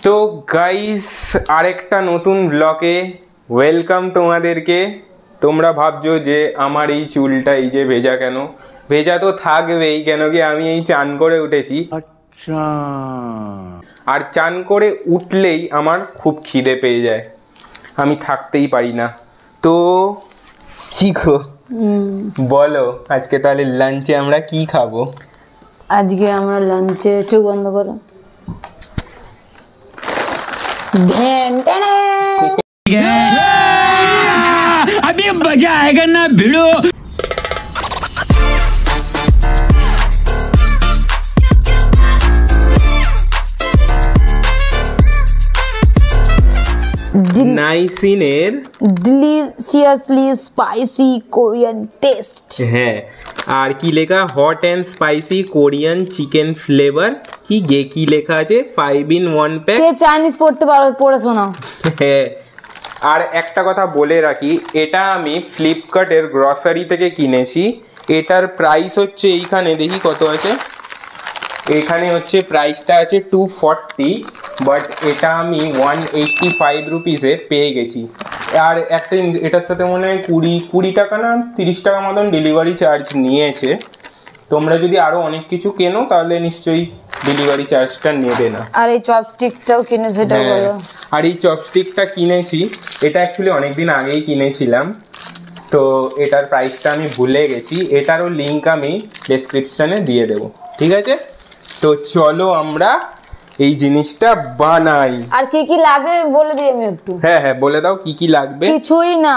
তো গাইস আরেকটা নতুন ব্লগে ওয়েলকাম তোমাদেরকে। তোমরা ভাবছো যে আমার এই চুলটা এই যে ভেজা কেন? ভেজা তো থাকবেই, কেন কি আমি এই চান করে উঠেছি। আচ্ছা, আর চান করে উঠলেই আমার খুব খিদে পেয়ে যায়, আমি থাকতেই পারি না। তো কি গো বলো, আজকে তাহলে লাঞ্চে আমরা কি খাবো? আজকে আমরা লাঞ্চে চোখ বন্ধ করো अभी मजा आएगा ना भिड़ो। নাইসিনের ডিলিশিয়াসলি স্পাইসি কোরিয়ান টেস্ট। হ্যাঁ, আর কি লেখা? Hot and spicy Korean chicken flavour. কি কি লেখা আছে? 5 in 1 প্যাক। কে চাইনিজ পড়তে পারো পড়ে শোনাও। হ্যাঁ, আর একটা কথা বলে রাখি, এটা আমি ফ্লিপকার্টের গ্রসারি থেকে কিনেছি। এটার প্রাইস হচ্ছে এইখানে দেখি কত আছে। এখানে হচ্ছে প্রাইসটা আছে 240, বাট এটা আমি 185 রুপিসে পেয়ে গেছি। আর একটা এটার সাথে মনে হয় 20 টাকা না 30 টাকা মতন ডেলিভারি চার্জ নিয়েছে। তোমরা যদি আরও অনেক কিছু কেনো তাহলে নিশ্চয়ই ডেলিভারি চার্জটা নেবে না। আর এই চপস্টিকটাও কিনেছি, সেটা বলো। আর এই চপস্টিকটা কিনেছি, এটা অ্যাকচুয়ালি অনেকদিন আগেই কিনেছিলাম, তো এটার প্রাইসটা আমি ভুলে গেছি। এটারও লিঙ্ক আমি ডেসক্রিপশানে দিয়ে দেবো, ঠিক আছে? তো চলো আমরা এই জিনিসটা বানাই। আর কি কি লাগে বলে দিই আমি একটু। হ্যাঁ হ্যাঁ, বলে দাও কি কি লাগবে। কিছুই না,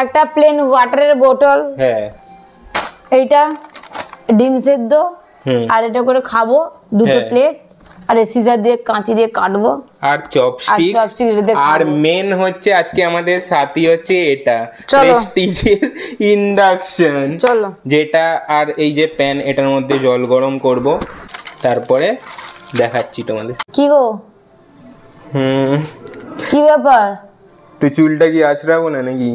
একটা প্লেন ওয়াটারের বোতল, হ্যাঁ, এইটা ডিম সেদ্ধ, আর এটা করে খাবো, দুটো প্লেট, আর সিজার দিয়ে কাঁচি দিয়ে কাটবো, আর চপস্টিক। আর মেন হচ্ছে আজকে আমাদের সাথী হচ্ছে এটা প্রেস্টিজের ইন্ডাকশন, চলো যেটা। আর এই যে প্যান, এটার মধ্যে জল গরম করব, তারপরে দেখাচ্ছি তোমাদের। কি গো কি ব্যাপার? তো চুলটা কি আঁচড়াবো না নাকি?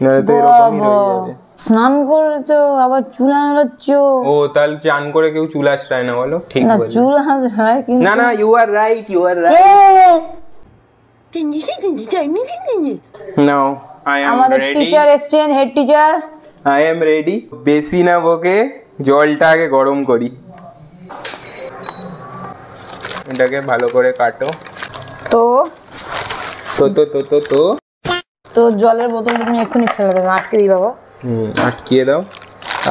না তো এরকমই রয়ে যাবে। স্নান করেছো আবার চুল আঁচড়াচ্ছো? ও, তাহলে চান করে কেউ চুল আঁচড়ায় না বলো? ঠিক না, বলে চুল আঁচড়ায় কিন্তু। না না, you are right, you are right. Now I am আমাদের রেডি। টিচার এসেছেন, head teacher. I am ready. বেশি না বকে, জলটা আগে গরম করি। এটাকে ভালো করে কাটো। তো তো তো তো তো তো তো জলের বোতল তুমি এক্ষুনি ফেলে দেবে, আটকে দিই বাবা। আটকিয়ে দাও।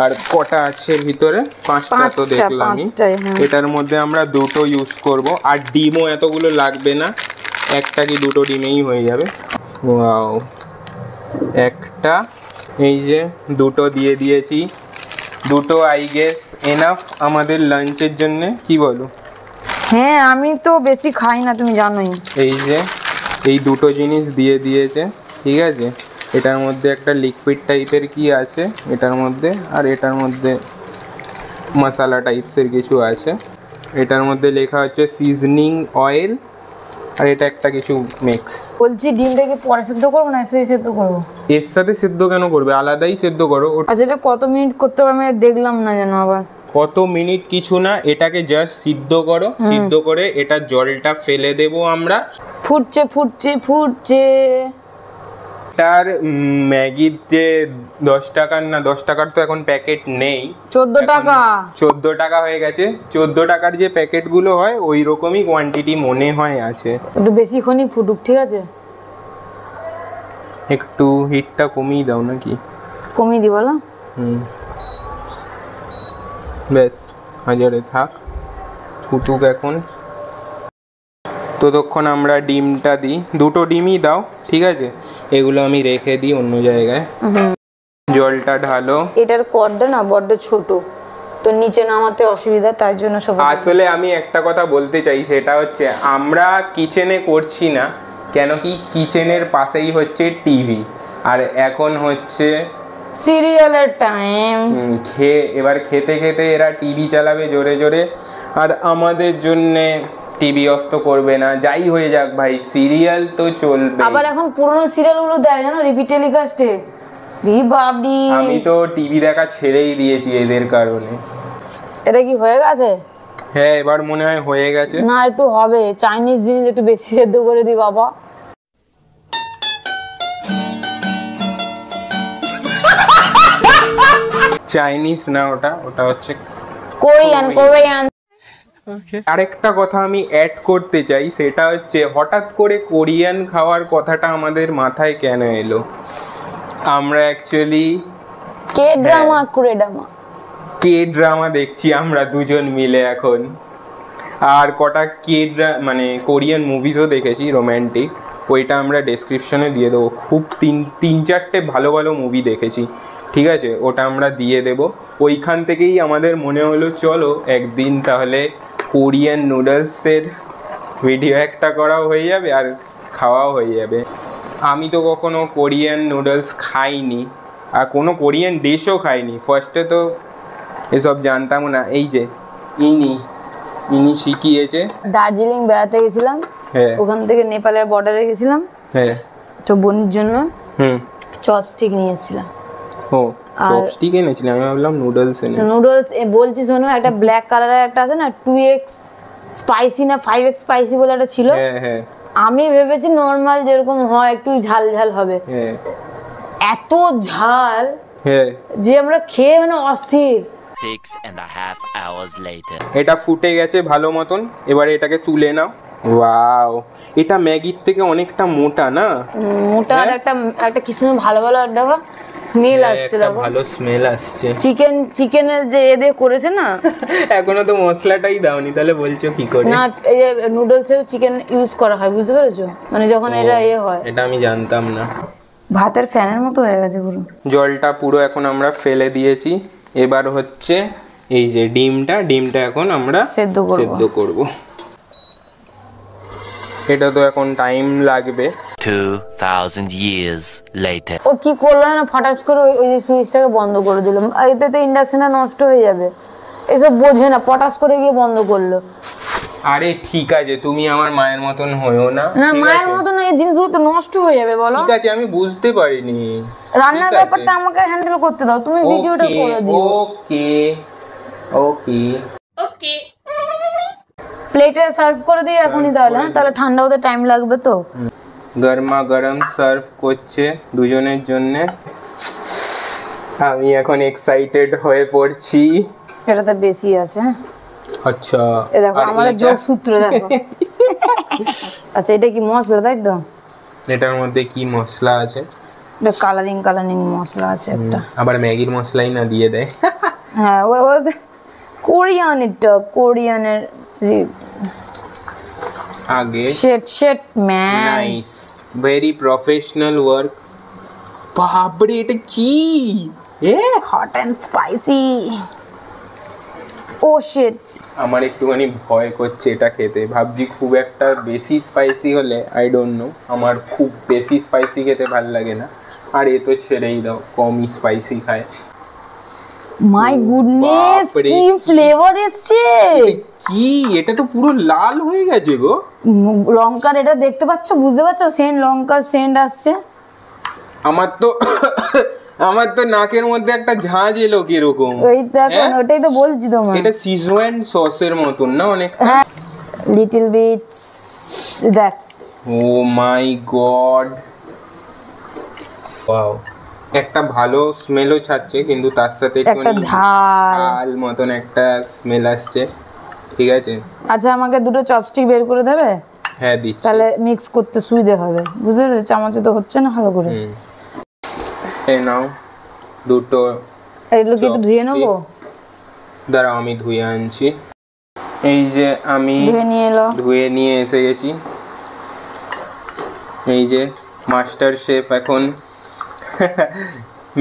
আর কটা আছে ভিতরে? 5টা তো দেখলাম আমি। এটার মধ্যে আমরা দুটো ইউজ করব, আর ডিমও এতগুলো লাগবে না, একটা কি দুটো ডিমেই হয়ে যাবে। ওয়াও, একটা, এই যে দুটো দিয়ে দিয়েছি। দুটো আই গেস এনাফ আমাদের লাঞ্চের জন্য, কি বলো? হ্যাঁ, আমি তো বেশি খাই না, তুমি জানোই। এই যে এই দুটো জিনিস দিয়ে দিয়েছে, ঠিক আছে? এটার মধ্যে একটা লিকুইড টাইপের কি আছে এটার মধ্যে, আর এটার মধ্যে মশলা টাইপসের কিছু আছে। এটার মধ্যে লেখা হচ্ছে সিজনিং অয়েল, আর এটা একটা কিছু মিক্স। বলছি ডিমটাকে পরে সেদ্ধ করবো না এসে সেদ্ধ করবো? এর সাথে সেদ্ধ কেন করবে? আলাদাই সেদ্ধ করো। আচ্ছা, এটা কত মিনিট করতে হবে আমি দেখলাম না যেন। আবার কত মিনিট কিছু না, এটাকে জাস্ট সিদ্ধ করো। সিদ্ধ করে এটা জলটা ফেলে দেবো আমরা। ফুটছে ফুটছে ফুটছে। তার ম্যাগির যে 10 টাকার না, 10 টাকার তো এখন প্যাকেট নেই, 14 টাকা। 14 টাকা হয়ে গেছে। 14 টাকার যে প্যাকেটগুলো হয় ওই রকমই কোয়ান্টিটি মনে হয় আছে। একটু বেশিক্ষণই ফুটুক, ঠিক আছে? একটু হিটটা কমিয়ে দাও নাকি? কমিয়ে দিই বলো। ব্যাস, হাজারে থাক, ফুটুক এখন। ততক্ষণ আমরা ডিমটা দিই, দুটো ডিমই দাও, ঠিক আছে? এগুলো আমি রেখে দিই অন্য জায়গায়। জলটা ঢালো। এটার কড়টা না বড্ড ছোট, তো নিচে নামাতে অসুবিধা, তাই জন্য সব। আসলে আমি একটা কথা বলতে চাই, সেটা হচ্ছে আমরা কিচেনে করছি না, কেন কি কিচেনের পাশেই হচ্ছে টিভি, আর এখন হচ্ছে সিরিয়ালের টাইম। এবার খেতে খেতে এরা টিভি চালাবে জোরে জোরে, আর আমাদের জন্যে টিভি অফ তো করবে না। যাই হয়ে যাক ভাই, সিরিয়াল তো চলবে। আবার এখন পুরনো সিরিয়ালগুলো দেয় জানো, রিপিট টেলিকাস্টে। আমি তো টিভি দেখা ছেড়েই দিয়েছি এদের কারণে। এটা কি হয়ে গেছে? হ্যাঁ এবার মনে হয় হয়ে গেছে। না একটু হবে, চাইনিজ জিনিস একটু বেশি সেদ্ধ করে দি বাবা। চাইনিজ না, ওটা হচ্ছে কোরিয়ান। আরেকটা কথা আমি অ্যাড করতে চাই, সেটা হচ্ছে হঠাৎ করে কোরিয়ান খাওয়ার কথাটা আমাদের মাথায় কেন এলো? আমরা অ্যাকচুয়ালি কে ড্রামা দেখছি আমরা দুজন মিলে এখন, আর কটা মানে কোরিয়ান মুভিজও দেখেছি রোম্যান্টিক, ওইটা আমরা ডেসক্রিপশনে দিয়ে দেবো। খুব তিন চারটে ভালো ভালো মুভি দেখেছি, ঠিক আছে, ওটা আমরা দিয়ে দেব। ওইখান থেকেই আমাদের মনে হলো চলো একদিন তাহলে কোরিয়ান নুডলসের ভিডিও একটা করাও হয়ে যাবে আর খাওয়াও হয়ে যাবে। আমি তো কখনো কোরিয়ান নুডলস খাইনি আর কোনো কোরিয়ান ডিশও খাইনি, ফার্স্টে তো এসব জানতাম না। এই যে ইনি শিখিয়েছে। দার্জিলিং বেড়াতে গেছিলাম, হ্যাঁ ওখান থেকে নেপালের বর্ডারে গেছিলাম, হ্যাঁ তো বোনের জন্য চপস্টিক নিয়ে এসেছিলাম। ও চপস্টিক এনেছিলাম, আমি ভাবলাম নুডলস এনেছি। নুডলস বলছি শোনো, একটা ব্ল্যাক কালারের একটা আছে না 2x স্পাইসি না 5x স্পাইসি বলে একটা ছিল, হ্যাঁ হ্যাঁ আমি ভেবেছি নর্মাল যেরকম হয় একটু ঝাল ঝাল হবে, হ্যাঁ এত ঝাল হ্যাঁ যে আমরা খেয়ে মানে অস্থির। 6.5 hours later. এটা ফুটে গেছে ভালো মতন, এবারে এটাকে তুলে নাও। ওয়াও, এটা ম্যাগির থেকে অনেকটা মোটা না? মোটা আর একটা কি সুন্দর ভালো ভালো দেখো স্মেল আসছে, দেখো ভালো স্মেল আসছে। চিকেনের যে এ দিয়ে করেছে না। এখনো তো মশলাটাই দাওনি, তাহলে বলছো কি করে? না এই যে নুডলসেও চিকেন ইউজ করা হয়, বুঝতে পেরেছো? মানে যখন এটা হয়, এটা আমি জানতাম না। ভাতের ফ্যানের মতো হয়ে গেছে পুরো। জলটা পুরো এখন আমরা ফেলে দিয়েছি, এবার হচ্ছে এই যে ডিমটা এখন আমরা সেদ্ধ করব। এটা তো এখন টাইম লাগবে। 2000 years later. ও কি করলো না, ফটাস করে ওই যে সুইচটাকে বন্ধ করে দিল, এতে তো ইন্ডাকশনটা নষ্ট হয়ে যাবে, এসব বোঝে না, পটাস করে গিয়ে বন্ধ করলো। আরে ঠিক আছে, তুমি আমার মায়ের মতন হয়েও না। না মায়ের মতন এই জিনিসগুলো তো নষ্ট হয়ে যাবে, বলো। ঠিক আছে, আমি বুঝতে পারিনি। রান্নার ব্যাপারটা আমাকে হ্যান্ডেল করতে দাও, তুমি ভিডিওটা করে দিও। ওকে ওকে ওকে, প্লেটে সার্ভ করে দিই এখনই তাহলে। হ্যাঁ তাহলে ঠান্ডা হতে টাইম লাগবে তো। গরমা গরম সার্ভ করছে দুজনের জন্য। আমি এখন এক্সাইটেড হয়ে পড়ছি। এটাতে বেশি আছে। আচ্ছা এই দেখো আমাদের যোগসূত্র দেখো। আচ্ছা এটা কি মশলা, তাই তো? এটার মধ্যে কি মশলা আছে? এটা কালারিং মশলা আছে একটা। আবার ম্যাগির মশলাই না দিয়ে দেয়। হ্যাঁ ও কোরিয়ানের আগে shit man, nice, very professional work. বাপরে এটা কি? Hot and spicy. ও শিট, আমার একটুখানি ভয় করছে এটা খেতে। ভাবছি খুব একটা বেশি স্পাইসি হলে, আই ডোন্ট নো, আমার খুব বেশি স্পাইসি খেতে ভাল লাগে না। আর এ তো ছেড়েই দাও, কমই স্পাইসি খায়। মাই গুডনেস, কি ফ্লেভার এসছে! কি এটা তো পুরো লাল হয়ে গেছে গো। লঙ্কার এটা দেখতে পাচ্ছ, বুঝতে পারছো? সেন্ট, লঙ্কার সেন্ট আসছে। আমার তো নাকের মধ্যে একটা ঝাঁঝ এলো কিরকম। ওই দেখো, ওটাই তো বলছি তোমার। এটা সিজওয়ান সসের মতন না অনেকটা? হ্যাঁ লিটল বিট। দেখ, ও মাই গড, ওয়াও, একটা ভালো স্মেলও ছাড়ছে, কিন্তু তার সাথে একটা ঝাল মতন একটা স্মেল আসছে। ঠিক আছে, আচ্ছা আমাকে দুটো চপস্টিক বের করে দেবে? হ্যাঁ দিচ্ছি। তাহলে মিক্স করতে সুবিধা হবে, বুঝতে পেরেছো? চামচে তো হচ্ছে না ভালো করে। এই নাও দুটো। এগুলো কি একটু ধুয়ে নেবো? দাঁড়াও আমি ধুয়ে আনছি। এই যে আমি ধুয়ে নিয়ে এসে গেছি। এই যে মাস্টার শেফ এখন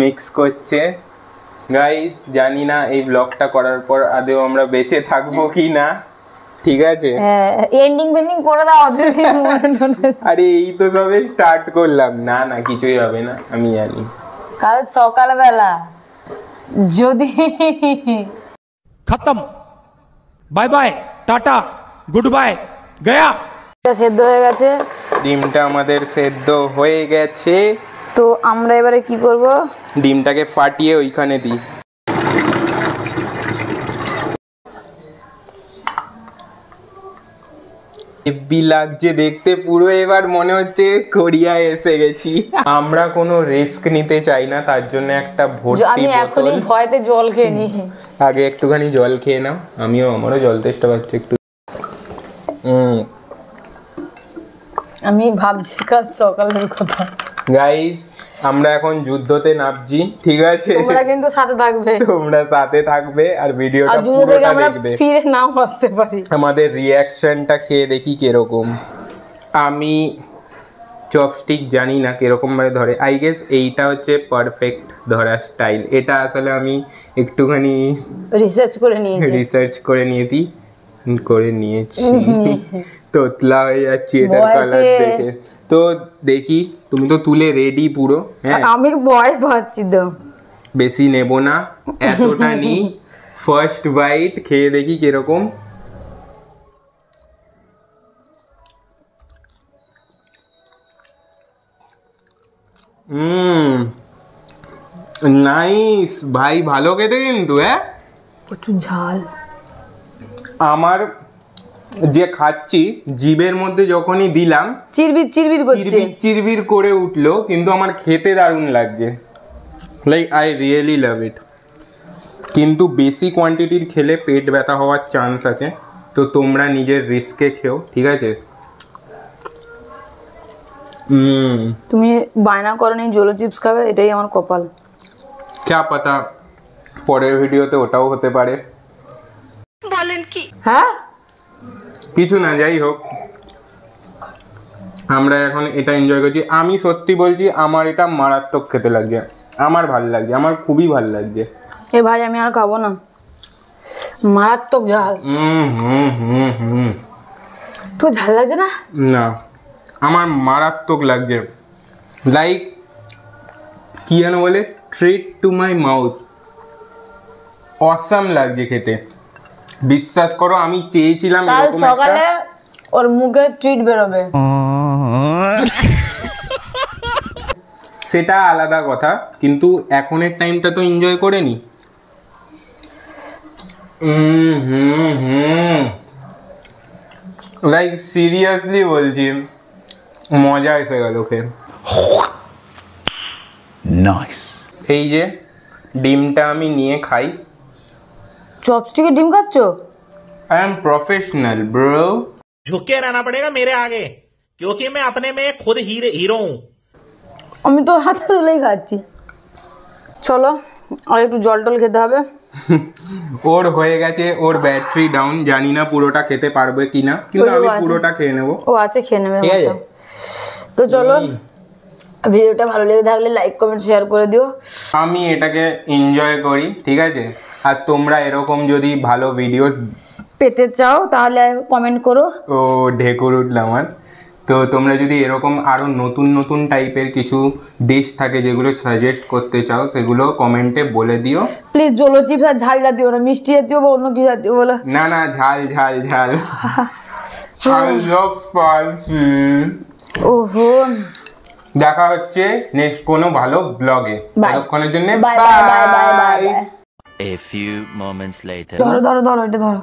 মিক্স করছে। গাইস জানি না এই ব্লগটা করার পর আদৌ আমরা বেঁচে থাকবো কি না, ঠিক আছে? এন্ডিং করে দাও। আরে এই তো সবে স্টার্ট করলাম। না না কিছুই হবে না, আমি জানি। কাল সকালবেলা যদি खत्म, bye bye, tata, goodbye, गया। সেদ্ধ হয়ে গেছে, ডিমটা আমাদের সেদ্ধ হয়ে গেছে। তো আমরা এবারে কি করব? ডিমটাকে ফাটিয়ে ওইখানে দিই। হেব্বি লাগছে দেখতে পুরো, এবার মনে হচ্ছে কোরিয়ায় এসে গেছি। আমরা কোনো রিস্ক নিতে চাই না, তার জন্য একটা ভর্তি আমি বোতল। এখনই ভয়তে জল খেয়ে নিই। আগে একটুখানি জল খেয়ে নাও, আমারও জল তেষ্টা পাচ্ছে একটু। আমি ভাবছি কাল সকালের কথা। গাইস আমরা এখন যুদ্ধতে নামছি, ঠিক আছে? তোমরা কিন্তু সাথে থাকবে, তোমরা সাথে থাকবে আর ভিডিওটা আর যুদ্ধ থেকে পুরোটা আমরা দেখবে। ফিরে নাও আসতে পারি। আমাদের রিয়াকশনটা খেয়ে দেখি কিরকম। আমি চপস্টিক জানি না কিরকম ভাবে ধরে, আই গেস এইটা হচ্ছে পারফেক্ট ধরার স্টাইল। এটা আসলে আমি একটুখানি রিসার্চ করে নিয়েছি তোতলা হয়ে যাচ্ছি এটার কালার দেখে। তো দেখি, তুমি তো তুলে রেডি পুরো। হ্যাঁ আমি ভয় পাচ্ছি তো, বেশি নেব না, এতটা নি। ফার্স্ট বাইট খেয়ে দেখি কিরকম। নাইস ভাই, ভালো খেতে কিন্তু। হ্যাঁ প্রচুর ঝাল। আমার যে খাচ্ছি জিভের মধ্যে যখনই দিলাম চিরবির করে উঠলো, কিন্তু আমার খেতে দারুণ লাগছে। লাইক আই রিয়েলি লাভ ইট। কিন্তু বেশি কোয়ান্টিটির খেলে পেট ব্যথা হওয়ার চান্স আছে, তো তোমরা নিজের রিস্কে খেও, ঠিক আছে? তুমি বায়না করনি জোলো চিপস খাবে, এটাই আমার কপাল। ক্যা পাতা পরের ভিডিওতে ওটাও হতে পারে। বলেন কি? হ্যাঁ কিছু না, যাই হোক আমরা এখন এটা এনজয় করছি। আমি সত্যি বলছি আমার এটা মারাত্মক খেতে লাগছে, আমার ভাল লাগছে, আমার খুবই ভাল লাগছে। এ ভাই আমি আর খাবো না, মারাত্মক ঝাল। তো ঝাল লাগছে না? না আমার মারাত্মক লাগছে, লাইক কি যেন বলে, treat to my mouth. Awesome লাগছে খেতে, বিশ্বাস করো। আমি চেয়েছিলাম কাল সকালে ওর মুখে ট্রিট বেরোবে, সেটা আলাদা কথা, কিন্তু এখনের টাইমটা তো এনজয় করে নি। লাইক সিরিয়াসলি বলছি, মজা এসে গেল খেয়ে। नाइस। এই যে ডিমটা আমি নিয়ে খাই। চপস্টিকে ডিম খাচ্ছো? I am professional bro. झुक के रहना पड़ेगा मेरे आगे, क्योंकि मैं अपने में खुद हीरो हूँ। আমি তো হাতে তুলেই খাচ্ছি। চলো আর একটু জল টল খেতে হবে। ওর হয়ে গেছে, ওর ব্যাটারি ডাউন, জানি না পুরোটা খেতে পারবে কিনা, কিন্তু আমি পুরোটা খেয়ে নেবো। ও আছে, খেয়ে নেবে। ঠিক আছে তো চলো, ভিডিওটা ভালো লেগে থাকলে লাইক কমেন্ট শেয়ার করে দিও। আমি এটাকে এনজয় করি, ঠিক আছে? আর তোমরা এরকম যদি ভালো ভিডিওস পেতে চাও তাহলে কমেন্ট করো। ও ঢেকুর উঠল আমার। তো তোমরা যদি এরকম আরো নতুন নতুন টাইপের কিছু ডিশ থাকে যেগুলো সাজেস্ট করতে চাও, সেগুলো কমেন্টে বলে দিও প্লিজ। জলো চিপস আর ঝাল জাতীয় না, মিষ্টি জাতীয় বা অন্য কি জাতীয় বলো। না না, ঝাল ঝাল ঝাল। I love spicy। ওহো, দেখা হচ্ছে নেক্সট কোনো ভালো ব্লগে। ততক্ষণের জন্য bye bye bye bye bye. A few moments later. ধরো ধরো ধরো, এটা ধরো।